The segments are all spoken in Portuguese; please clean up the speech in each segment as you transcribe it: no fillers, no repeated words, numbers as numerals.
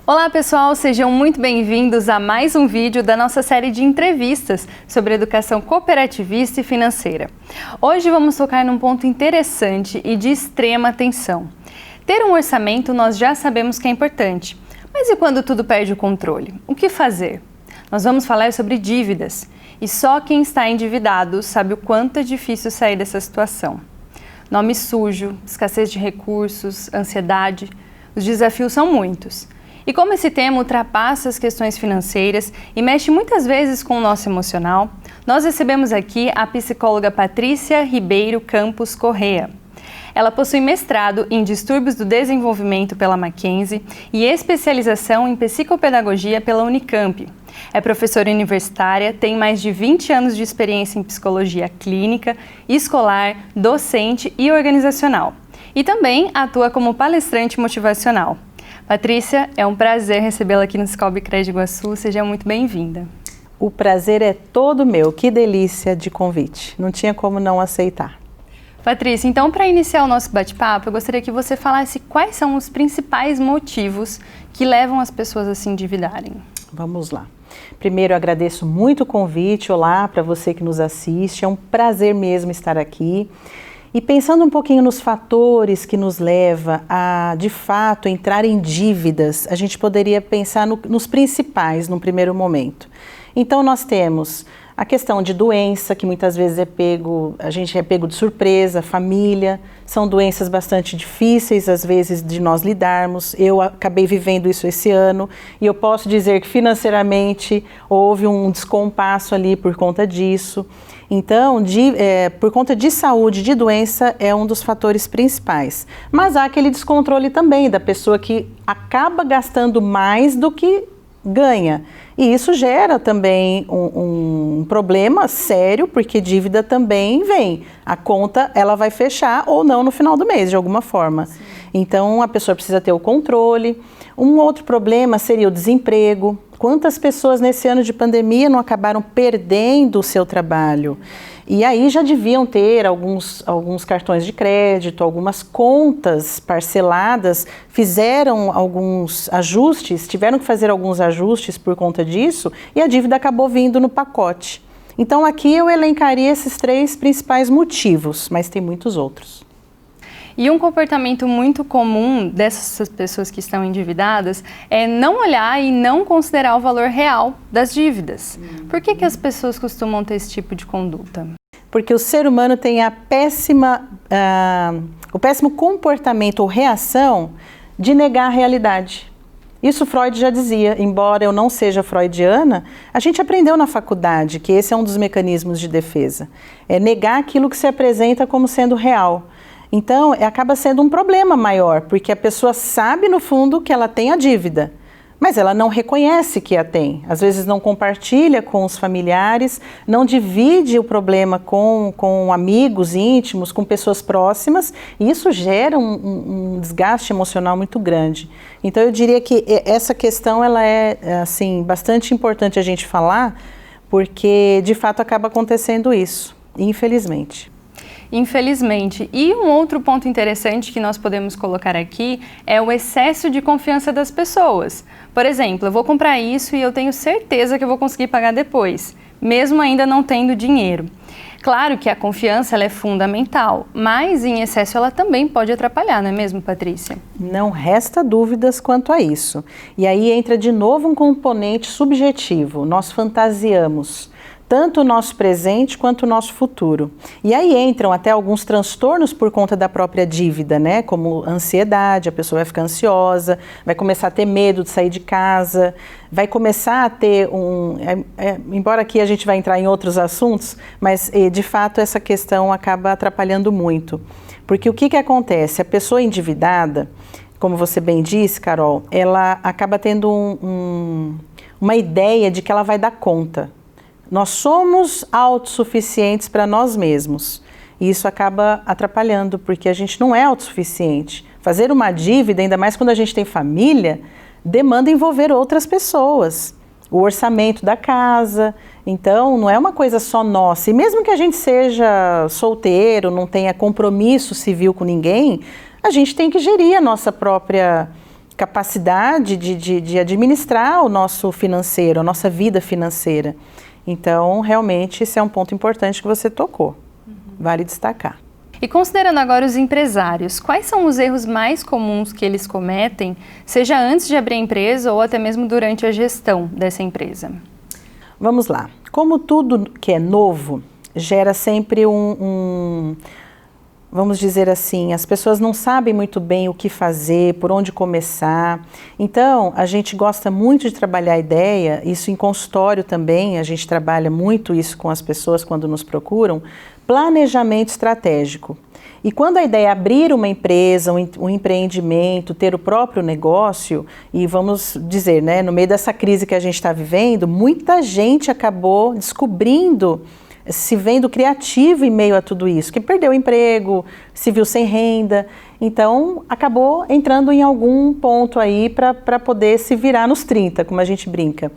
Olá pessoal, sejam muito bem-vindos a mais um vídeo da nossa série de entrevistas sobre educação cooperativista e financeira. Hoje vamos tocar num ponto interessante e de extrema atenção. Ter um orçamento nós já sabemos que é importante, mas e quando tudo perde o controle? O que fazer? Nós vamos falar sobre dívidas e só quem está endividado sabe o quanto é difícil sair dessa situação. Nome sujo, escassez de recursos, ansiedade, os desafios são muitos. E como esse tema ultrapassa as questões financeiras e mexe muitas vezes com o nosso emocional, nós recebemos aqui a psicóloga Patrícia Ribeiro Campos Correa. Ela possui mestrado em Distúrbios do Desenvolvimento pela Mackenzie e especialização em Psicopedagogia pela Unicamp. É professora universitária, tem mais de 20 anos de experiência em psicologia clínica, escolar, docente e organizacional. E também atua como palestrante motivacional. Patrícia, é um prazer recebê-la aqui no Cicobi Crédito Iguaçu, seja muito bem-vinda. O prazer é todo meu, que delícia de convite, não tinha como não aceitar. Patrícia, então para iniciar o nosso bate-papo, eu gostaria que você falasse quais são os principais motivos que levam as pessoas a se endividarem. Vamos lá. Primeiro, eu agradeço muito o convite, olá para você que nos assiste, é um prazer mesmo estar aqui. E pensando um pouquinho nos fatores que nos leva a, de fato, entrar em dívidas, a gente poderia pensar nos principais, num primeiro momento. Então, nós temos a questão de doença, que muitas vezes a gente é pego de surpresa, família, são doenças bastante difíceis, às vezes, de nós lidarmos. Eu acabei vivendo isso esse ano e eu posso dizer que financeiramente houve um descompasso ali por conta disso. Então, por conta de saúde, de doença, é um dos fatores principais. Mas há aquele descontrole também da pessoa que acaba gastando mais do que ganha. E isso gera também um problema sério, porque dívida também vem. A conta, ela vai fechar ou não no final do mês, de alguma forma. Sim. Então, a pessoa precisa ter o controle. Um outro problema seria o desemprego. Quantas pessoas nesse ano de pandemia não acabaram perdendo o seu trabalho? E aí já deviam ter alguns cartões de crédito, algumas contas parceladas, fizeram alguns ajustes, tiveram que fazer alguns ajustes por conta disso e a dívida acabou vindo no pacote. Então aqui eu elencaria esses 3 principais motivos, mas tem muitos outros. E um comportamento muito comum dessas pessoas que estão endividadas é não olhar e não considerar o valor real das dívidas. Por que as pessoas costumam ter esse tipo de conduta? Porque o ser humano tem o péssimo comportamento ou reação de negar a realidade. Isso Freud já dizia, embora eu não seja freudiana, a gente aprendeu na faculdade que esse é um dos mecanismos de defesa. É negar aquilo que se apresenta como sendo real. Então, acaba sendo um problema maior, porque a pessoa sabe no fundo que ela tem a dívida, mas ela não reconhece que a tem. Às vezes não compartilha com os familiares, não divide o problema com amigos íntimos, com pessoas próximas, e isso gera um desgaste emocional muito grande. Então, eu diria que essa questão ela é assim, bastante importante a gente falar, porque de fato acaba acontecendo isso, infelizmente. Infelizmente. E um outro ponto interessante que nós podemos colocar aqui é o excesso de confiança das pessoas. Por exemplo, eu vou comprar isso e eu tenho certeza que eu vou conseguir pagar depois, mesmo ainda não tendo dinheiro. Claro que a confiança ela é fundamental, mas em excesso ela também pode atrapalhar, não é mesmo, Patrícia? Não resta dúvidas quanto a isso. E aí entra de novo um componente subjetivo. Nós fantasiamos tanto o nosso presente quanto o nosso futuro. E aí entram até alguns transtornos por conta da própria dívida, né? Como ansiedade, a pessoa vai ficar ansiosa, vai começar a ter medo de sair de casa, vai começar a ter embora aqui a gente vai entrar em outros assuntos, mas de fato essa questão acaba atrapalhando muito. Porque o que acontece? A pessoa endividada, como você bem disse, Carol, ela acaba tendo uma ideia de que ela vai dar conta. Nós somos autossuficientes para nós mesmos e isso acaba atrapalhando porque a gente não é autossuficiente. Fazer uma dívida, ainda mais quando a gente tem família, demanda envolver outras pessoas. O orçamento da casa, então não é uma coisa só nossa. E mesmo que a gente seja solteiro, não tenha compromisso civil com ninguém, a gente tem que gerir a nossa própria capacidade de administrar o nosso financeiro, a nossa vida financeira. Então, realmente, esse é um ponto importante que você tocou. Vale destacar. E considerando agora os empresários, quais são os erros mais comuns que eles cometem, seja antes de abrir a empresa ou até mesmo durante a gestão dessa empresa? Vamos lá. Como tudo que é novo, gera sempre vamos dizer assim, as pessoas não sabem muito bem o que fazer, por onde começar. Então, a gente gosta muito de trabalhar a ideia, isso em consultório também, a gente trabalha muito isso com as pessoas quando nos procuram, planejamento estratégico. E quando a ideia é abrir uma empresa, um empreendimento, ter o próprio negócio, e vamos dizer, né, no meio dessa crise que a gente está vivendo, muita gente acabou descobrindo, se vendo criativo em meio a tudo isso, que perdeu o emprego, se viu sem renda, então acabou entrando em algum ponto aí para poder se virar nos 30, como a gente brinca.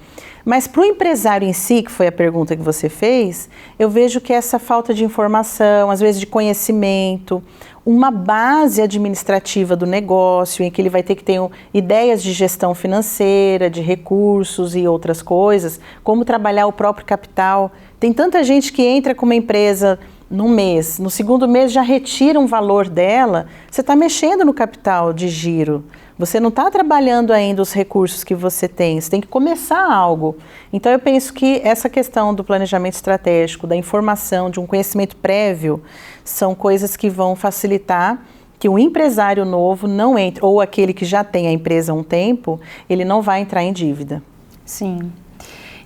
Mas para o empresário em si, que foi a pergunta que você fez, eu vejo que essa falta de informação, às vezes de conhecimento, uma base administrativa do negócio, em que ele vai ter que ter ideias de gestão financeira, de recursos e outras coisas, como trabalhar o próprio capital. Tem tanta gente que entra com uma empresa num mês, no segundo mês já retira um valor dela, você está mexendo no capital de giro. Você não está trabalhando ainda os recursos que você tem que começar algo. Então eu penso que essa questão do planejamento estratégico, da informação, de um conhecimento prévio, são coisas que vão facilitar que um empresário novo não entre, ou aquele que já tem a empresa há um tempo, ele não vai entrar em dívida. Sim.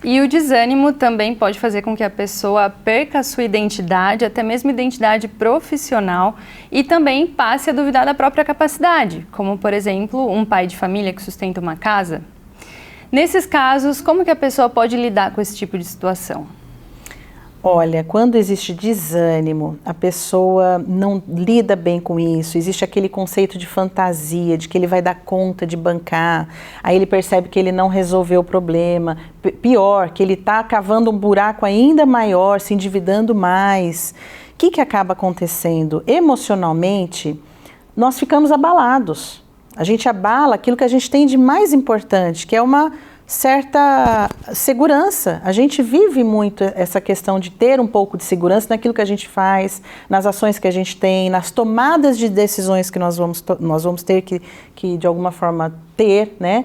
E o desânimo também pode fazer com que a pessoa perca a sua identidade, até mesmo identidade profissional, e também passe a duvidar da própria capacidade, como, por exemplo, um pai de família que sustenta uma casa. Nesses casos, como que a pessoa pode lidar com esse tipo de situação? Olha, quando existe desânimo, a pessoa não lida bem com isso, existe aquele conceito de fantasia, de que ele vai dar conta de bancar, aí ele percebe que ele não resolveu o problema, pior, que ele está cavando um buraco ainda maior, se endividando mais. O que acaba acontecendo? Emocionalmente, nós ficamos abalados. A gente abala aquilo que a gente tem de mais importante, que é uma certa segurança. A gente vive muito essa questão de ter um pouco de segurança naquilo que a gente faz, nas ações que a gente tem, nas tomadas de decisões que nós vamos ter que de alguma forma ter, né?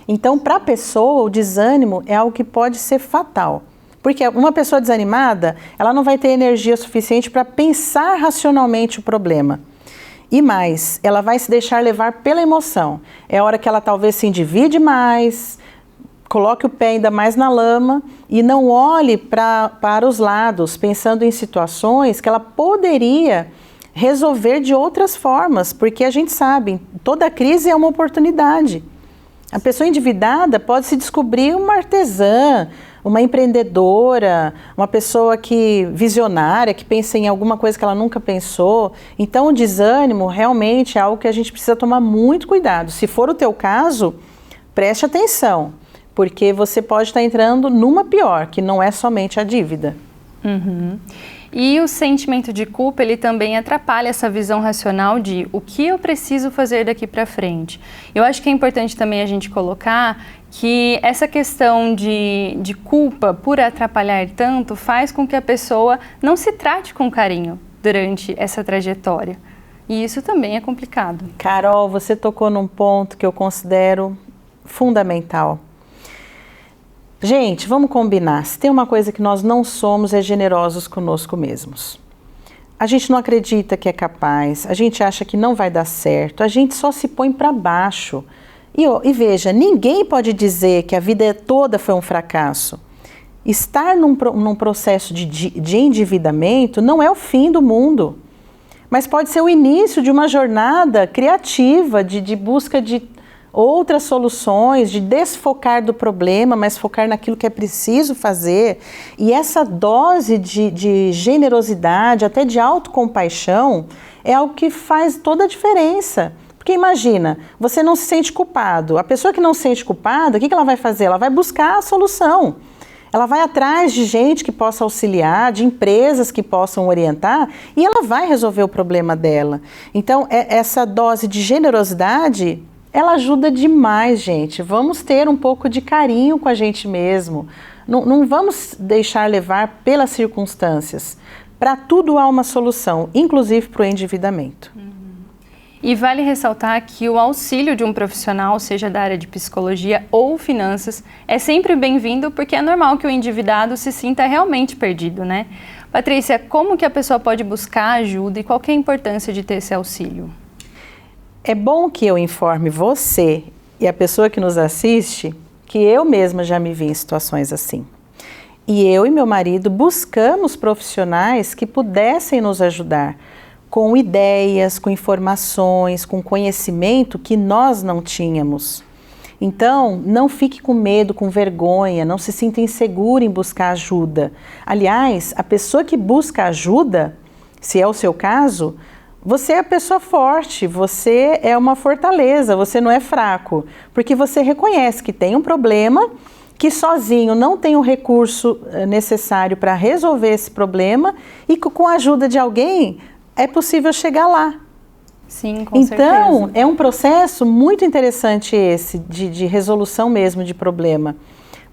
Então, para a pessoa, o desânimo é algo que pode ser fatal. Porque uma pessoa desanimada, ela não vai ter energia suficiente para pensar racionalmente o problema. E mais, ela vai se deixar levar pela emoção. É a hora que ela talvez se endivide mais, coloque o pé ainda mais na lama e não olhe para os lados, pensando em situações que ela poderia resolver de outras formas, porque a gente sabe, toda crise é uma oportunidade. A pessoa endividada pode se descobrir uma artesã, uma empreendedora, uma pessoa visionária, que pensa em alguma coisa que ela nunca pensou. Então o desânimo realmente é algo que a gente precisa tomar muito cuidado. Se for o teu caso, preste atenção, porque você pode estar entrando numa pior, que não é somente a dívida. Uhum. E o sentimento de culpa, ele também atrapalha essa visão racional de o que eu preciso fazer daqui para frente. Eu acho que é importante também a gente colocar que essa questão de culpa por atrapalhar tanto faz com que a pessoa não se trate com carinho durante essa trajetória. E isso também é complicado. Carol, você tocou num ponto que eu considero fundamental. Gente, vamos combinar, se tem uma coisa que nós não somos é generosos conosco mesmos. A gente não acredita que é capaz, a gente acha que não vai dar certo, a gente só se põe para baixo. E veja, ninguém pode dizer que a vida toda foi um fracasso. Estar num processo de endividamento não é o fim do mundo, mas pode ser o início de uma jornada criativa, de busca de outras soluções, de desfocar do problema, mas focar naquilo que é preciso fazer. E essa dose de generosidade, até de autocompaixão, é algo que faz toda a diferença. Porque imagina, você não se sente culpado. A pessoa que não se sente culpada, o que ela vai fazer? Ela vai buscar a solução. Ela vai atrás de gente que possa auxiliar, de empresas que possam orientar, e ela vai resolver o problema dela. Então, essa dose de generosidade ela ajuda demais, gente. Vamos ter um pouco de carinho com a gente mesmo. Não vamos deixar levar pelas circunstâncias. Para tudo há uma solução, inclusive para o endividamento. E vale ressaltar que o auxílio de um profissional, seja da área de psicologia ou finanças, é sempre bem-vindo, porque é normal que o endividado se sinta realmente perdido, né? Patrícia, como que a pessoa pode buscar ajuda e qual que é a importância de ter esse auxílio? É bom que eu informe você e a pessoa que nos assiste que eu mesma já me vi em situações assim. E eu e meu marido buscamos profissionais que pudessem nos ajudar com ideias, com informações, com conhecimento que nós não tínhamos. Então, não fique com medo, com vergonha, não se sinta inseguro em buscar ajuda. Aliás, a pessoa que busca ajuda, se é o seu caso, você é a pessoa forte, você é uma fortaleza, você não é fraco, porque você reconhece que tem um problema, que sozinho não tem o recurso necessário para resolver esse problema e que com a ajuda de alguém é possível chegar lá. Sim, com certeza. Então, é um processo muito interessante esse, de resolução mesmo de problema.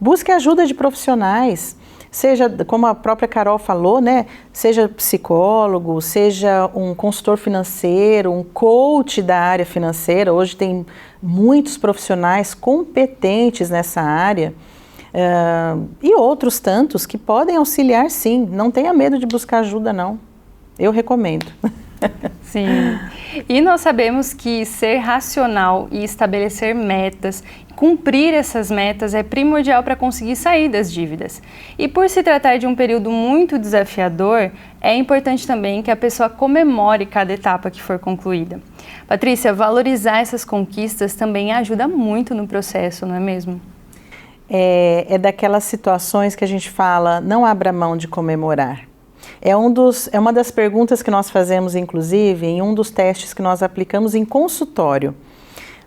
Busque ajuda de profissionais, seja, como a própria Carol falou, né? Seja psicólogo, seja um consultor financeiro, um coach da área financeira. Hoje tem muitos profissionais competentes nessa área. E outros tantos que podem auxiliar, sim. Não tenha medo de buscar ajuda, não. Eu recomendo. Sim. E nós sabemos que ser racional e estabelecer metas, cumprir essas metas é primordial para conseguir sair das dívidas. E por se tratar de um período muito desafiador, é importante também que a pessoa comemore cada etapa que for concluída. Patrícia, valorizar essas conquistas também ajuda muito no processo, não é mesmo? É daquelas situações que a gente fala, não abra mão de comemorar. É uma das perguntas que nós fazemos, inclusive, em um dos testes que nós aplicamos em consultório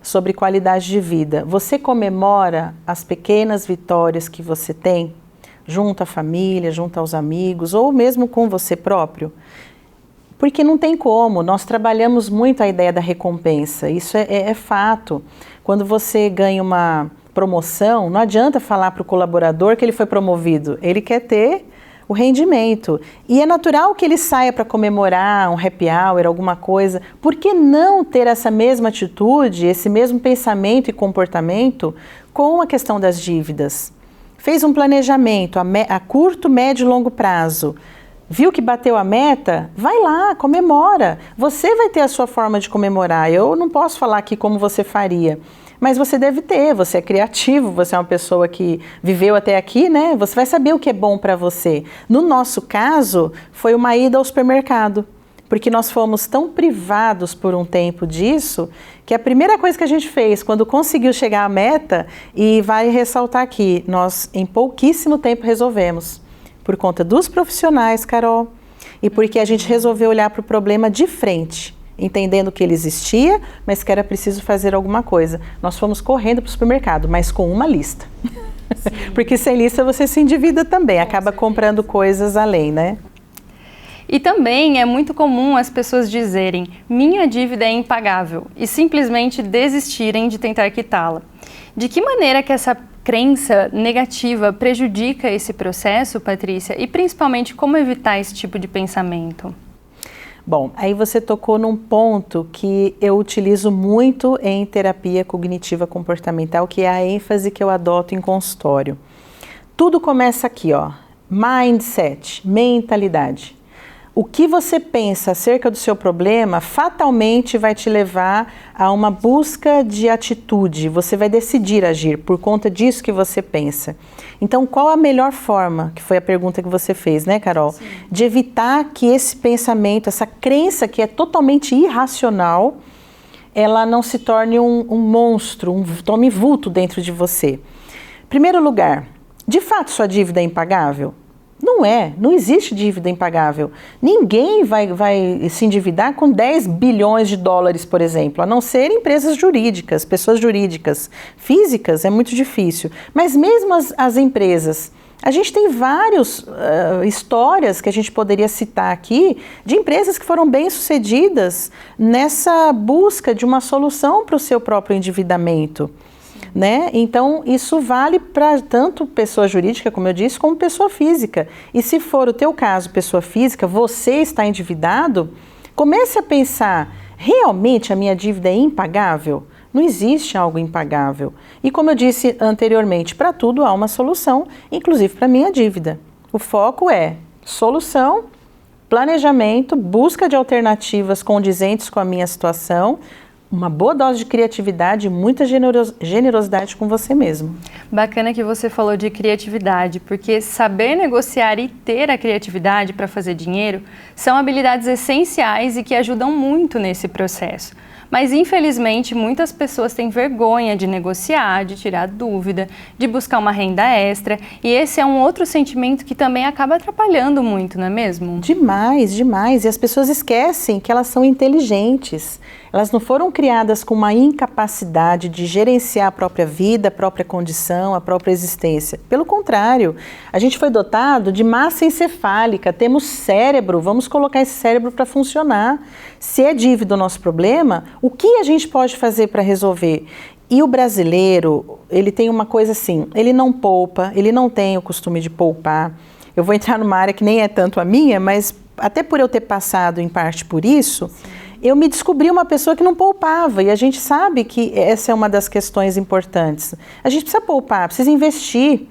sobre qualidade de vida. Você comemora as pequenas vitórias que você tem, junto à família, junto aos amigos, ou mesmo com você próprio? Porque não tem como, nós trabalhamos muito a ideia da recompensa, isso é fato. Quando você ganha uma promoção, não adianta falar para o colaborador que ele foi promovido, ele quer ter o rendimento. E é natural que ele saia para comemorar um happy hour, alguma coisa. Por que não ter essa mesma atitude, esse mesmo pensamento e comportamento com a questão das dívidas? Fez um planejamento a curto, médio e longo prazo. Viu que bateu a meta? Vai lá, comemora. Você vai ter a sua forma de comemorar. Eu não posso falar aqui como você faria. Mas você deve ter, você é criativo, você é uma pessoa que viveu até aqui, né? Você vai saber o que é bom para você. No nosso caso, foi uma ida ao supermercado, porque nós fomos tão privados por um tempo disso, que a primeira coisa que a gente fez, quando conseguiu chegar à meta, e vai ressaltar aqui, nós em pouquíssimo tempo resolvemos, por conta dos profissionais, Carol, e porque a gente resolveu olhar para o problema de frente, entendendo que ele existia, mas que era preciso fazer alguma coisa. Nós fomos correndo para o supermercado, mas com uma lista. Porque sem lista você se endivida também, acaba comprando coisas além, né? E também é muito comum as pessoas dizerem, minha dívida é impagável, e simplesmente desistirem de tentar quitá-la. De que maneira que essa crença negativa prejudica esse processo, Patrícia? E principalmente como evitar esse tipo de pensamento? Bom, aí você tocou num ponto que eu utilizo muito em terapia cognitiva comportamental, que é a ênfase que eu adoto em consultório. Tudo começa aqui, ó, mindset, mentalidade. O que você pensa acerca do seu problema fatalmente vai te levar a uma busca de atitude. Você vai decidir agir por conta disso que você pensa. Então, qual a melhor forma, que foi a pergunta que você fez, né, Carol? Sim. De evitar que esse pensamento, essa crença que é totalmente irracional, ela não se torne um monstro, tome vulto dentro de você. Primeiro lugar, de fato sua dívida é impagável? Não existe dívida impagável. Ninguém vai se endividar com 10 bilhões de dólares, por exemplo, a não ser empresas jurídicas, pessoas jurídicas. Físicas é muito difícil. Mas mesmo as empresas, A gente tem várias histórias que a gente poderia citar aqui de empresas que foram bem-sucedidas nessa busca de uma solução para o seu próprio endividamento, né? Então, isso vale para tanto pessoa jurídica, como eu disse, como pessoa física. E se for o teu caso, pessoa física, você está endividado, comece a pensar, realmente a minha dívida é impagável? Não existe algo impagável. E como eu disse anteriormente, para tudo há uma solução, inclusive para a minha dívida. O foco é solução, planejamento, busca de alternativas condizentes com a minha situação, uma boa dose de criatividade e muita generosidade com você mesmo. Bacana que você falou de criatividade, porque saber negociar e ter a criatividade para fazer dinheiro são habilidades essenciais e que ajudam muito nesse processo. Mas, infelizmente, muitas pessoas têm vergonha de negociar, de tirar dúvida, de buscar uma renda extra. E esse é um outro sentimento que também acaba atrapalhando muito, não é mesmo? Demais, demais. E as pessoas esquecem que elas são inteligentes. Elas não foram criadas com uma incapacidade de gerenciar a própria vida, a própria condição, a própria existência. Pelo contrário, a gente foi dotado de massa encefálica, temos cérebro, vamos colocar esse cérebro para funcionar. Se é dívida o nosso problema, o que a gente pode fazer para resolver? E o brasileiro, ele tem uma coisa assim, ele não poupa, ele não tem o costume de poupar. Eu vou entrar numa área que nem é tanto a minha, mas até por eu ter passado em parte por isso, eu me descobri uma pessoa que não poupava, e a gente sabe que essa é uma das questões importantes. A gente precisa poupar, precisa investir.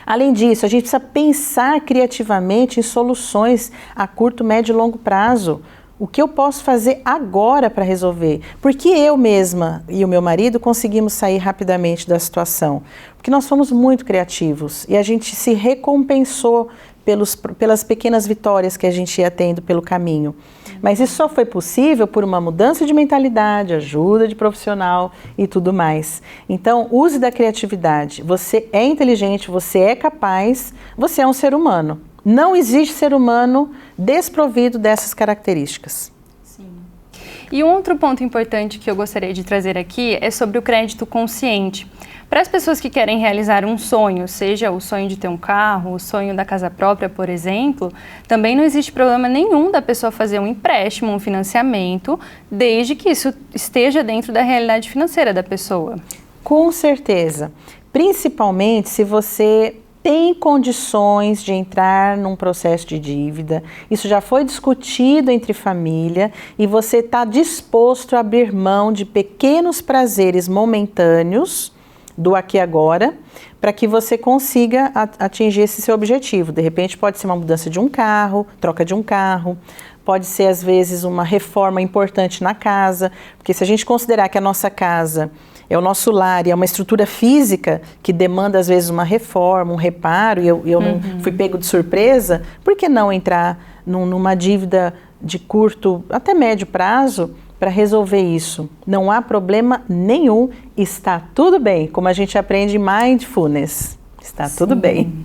Além disso, a gente precisa pensar criativamente em soluções a curto, médio e longo prazo. O que eu posso fazer agora para resolver? Porque eu mesma e o meu marido conseguimos sair rapidamente da situação. Porque nós fomos muito criativos e a gente se recompensou pelas pequenas vitórias que a gente ia tendo pelo caminho. Mas isso só foi possível por uma mudança de mentalidade, ajuda de profissional e tudo mais. Então, use da criatividade. Você é inteligente, você é capaz, você é um ser humano. Não existe ser humano desprovido dessas características. Sim. E um outro ponto importante que eu gostaria de trazer aqui é sobre o crédito consciente. Para as pessoas que querem realizar um sonho, seja o sonho de ter um carro, o sonho da casa própria, por exemplo, também não existe problema nenhum da pessoa fazer um empréstimo, um financiamento, desde que isso esteja dentro da realidade financeira da pessoa. Com certeza. Principalmente se você tem condições de entrar num processo de dívida, isso já foi discutido entre família e você está disposto a abrir mão de pequenos prazeres momentâneos do aqui e agora, para que você consiga atingir esse seu objetivo. De repente pode ser uma mudança de um carro, troca de um carro, pode ser às vezes uma reforma importante na casa, porque se a gente considerar que a nossa casa é o nosso lar e é uma estrutura física que demanda às vezes uma reforma, um reparo, e eu não fui pego de surpresa, por que não entrar numa dívida de curto até médio prazo para resolver isso? Não há problema nenhum, está tudo bem, como a gente aprende em Mindfulness, está tudo bem.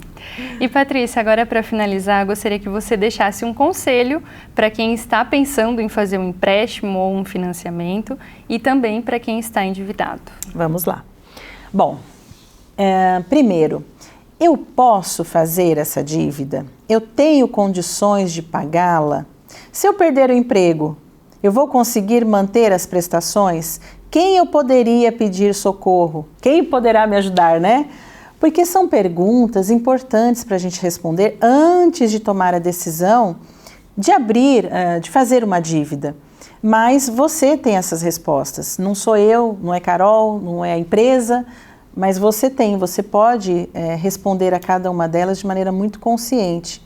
E Patrícia, agora para finalizar, gostaria que você deixasse um conselho para quem está pensando em fazer um empréstimo ou um financiamento e também para quem está endividado. Vamos lá. Bom, primeiro, eu posso fazer essa dívida? Eu tenho condições de pagá-la? Se eu perder o emprego, eu vou conseguir manter as prestações? Quem eu poderia pedir socorro? Quem poderá me ajudar, né? Porque são perguntas importantes para a gente responder antes de tomar a decisão de abrir, de fazer uma dívida. Mas você tem essas respostas. Não sou eu, não é Carol, não é a empresa, mas você tem. Você pode responder a cada uma delas de maneira muito consciente.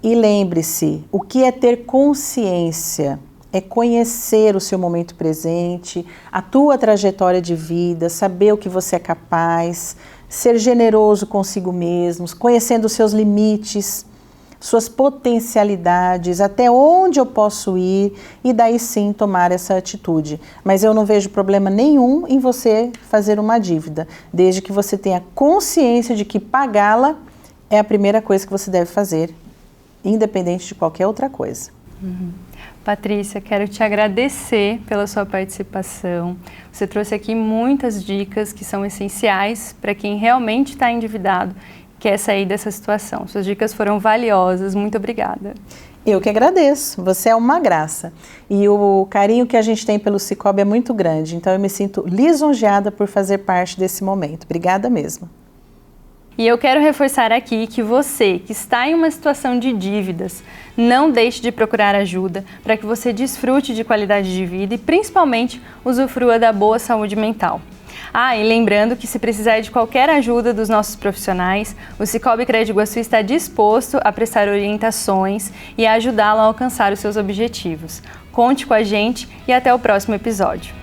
E lembre-se, o que é ter consciência? É conhecer o seu momento presente, a tua trajetória de vida, saber o que você é capaz, ser generoso consigo mesmo, conhecendo os seus limites, suas potencialidades, até onde eu posso ir e daí sim tomar essa atitude. Mas eu não vejo problema nenhum em você fazer uma dívida, desde que você tenha consciência de que pagá-la é a primeira coisa que você deve fazer, independente de qualquer outra coisa. Patrícia, quero te agradecer pela sua participação. Você trouxe aqui muitas dicas que são essenciais para quem realmente está endividado, quer sair dessa situação. Suas dicas foram valiosas, muito obrigada. Eu que agradeço, você é uma graça. E o carinho que a gente tem pelo Sicoob é muito grande, então eu me sinto lisonjeada por fazer parte desse momento. Obrigada mesmo. E eu quero reforçar aqui que você, que está em uma situação de dívidas, não deixe de procurar ajuda para que você desfrute de qualidade de vida e principalmente usufrua da boa saúde mental. E lembrando que se precisar de qualquer ajuda dos nossos profissionais, o Sicoob Crédito Iguaçu está disposto a prestar orientações e a ajudá-lo a alcançar os seus objetivos. Conte com a gente e até o próximo episódio.